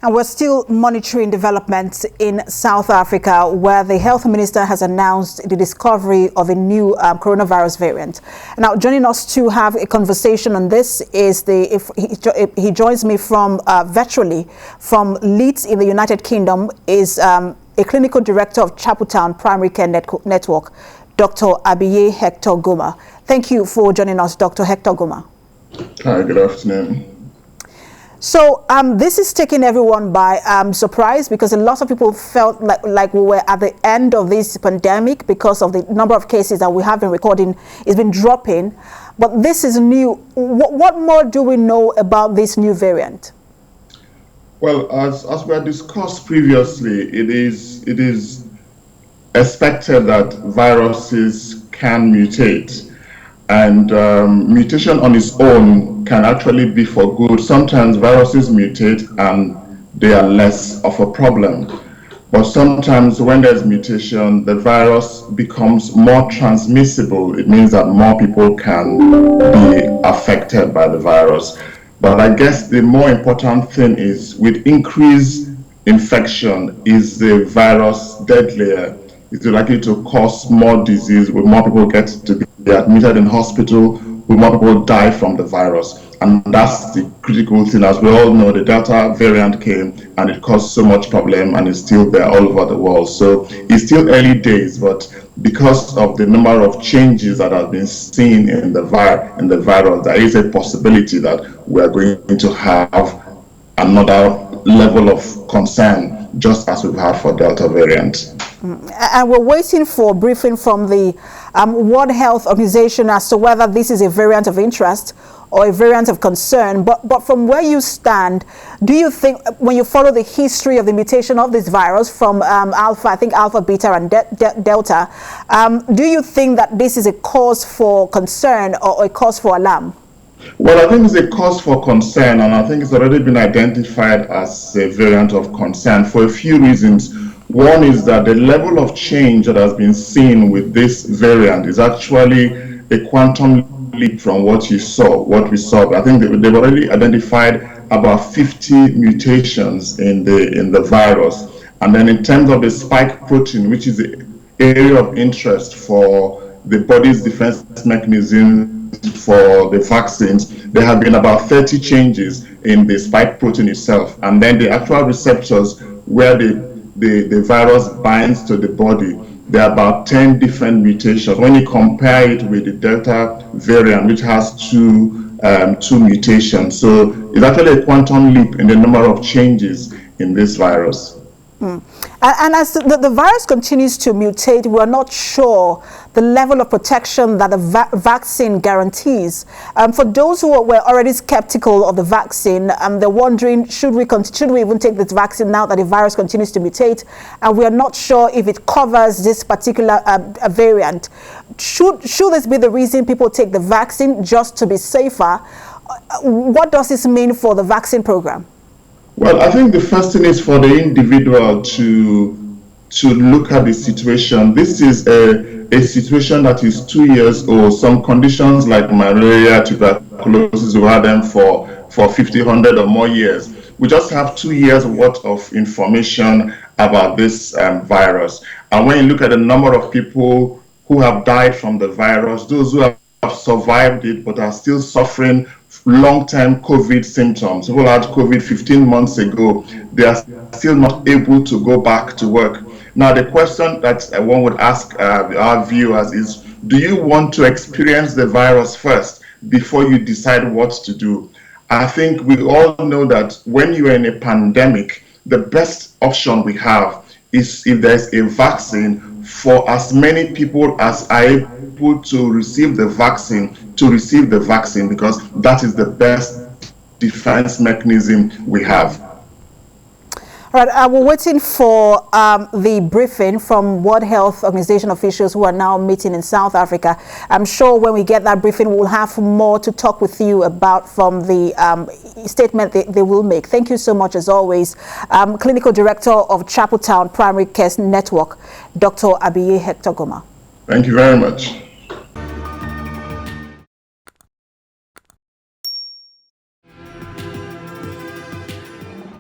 And we're still monitoring developments in South Africa, where the health minister has announced the discovery of a new coronavirus variant. Now, joining us to have a conversation on this is he joins me from virtually from Leeds in the United Kingdom, is a clinical director of Chapletown Primary Care Network, Dr. Abiye Hector-Goma. Thank you for joining us, Dr. Hector-Goma. Hi, good afternoon. So this is taking everyone by surprise, because a lot of people felt like we were at the end of this pandemic because of the number of cases that we have been recording has been dropping. But this is new. What more do we know about this new variant? Well, as we had discussed previously, it is expected that viruses can mutate. And mutation on its own can actually be for good. Sometimes viruses mutate and they are less of a problem. But sometimes when there's mutation, the virus becomes more transmissible. It means that more people can be affected by the virus. But I guess the more important thing is, with increased infection, is the virus deadlier? Is it likely to cause more disease? Will more people get to be admitted in hospital? Will more people die from the virus? And that's the critical thing. As we all know, the Delta variant came and it caused so much problem, and it's still there all over the world. So it's still early days, but because of the number of changes that have been seen in the virus, there is a possibility that we are going to have another level of concern, just as we've had for Delta variant. And we're waiting for a briefing from the World Health Organization as to whether this is a variant of interest or a variant of concern. But from where you stand, do you think, when you follow the history of the mutation of this virus from alpha, beta, and delta, do you think that this is a cause for concern or a cause for alarm? Well, I think it's a cause for concern, and I think it's already been identified as a variant of concern for a few reasons. One is that the level of change that has been seen with this variant is actually a quantum leap from what we saw. I think they've already identified about 50 mutations in the virus. And then in terms of the spike protein, which is the area of interest for the body's defense mechanism for the vaccines, there have been about 30 changes in the spike protein itself. And then the actual receptors where the virus binds to the body, there are about 10 different mutations. When you compare it with the Delta variant, which has two mutations. So it's actually a quantum leap in the number of changes in this virus. And as the virus continues to mutate, we're not sure the level of protection that the vaccine guarantees. For those who were already skeptical of the vaccine, they're wondering, should we even take this vaccine now that the virus continues to mutate? And we are not sure if it covers this particular variant. Should this be the reason people take the vaccine, just to be safer? What does this mean for the vaccine program? Well, I think the first thing is for the individual to look at the situation. This is a situation that is 2 years old. Some conditions like malaria, tuberculosis, we had them for 50, 100 or more years. We just have 2 years worth of information about this virus. And when you look at the number of people who have died from the virus, those who have survived it but are still suffering long-term COVID symptoms. People had COVID 15 months ago. They are still not able to go back to work. Now, the question that one would ask our viewers is, do you want to experience the virus first before you decide what to do? I think we all know that when you are in a pandemic, the best option we have is, if there's a vaccine, for as many people as are able to receive the vaccine, because that is the best defense mechanism we have. All right, we're waiting for the briefing from World Health Organization officials who are now meeting in South Africa. I'm sure when we get that briefing, we'll have more to talk with you about from the statement they will make. Thank you so much, as always. Clinical Director of Chapletown Primary Care Network, Dr. Abiye Hector-Goma. Thank you very much.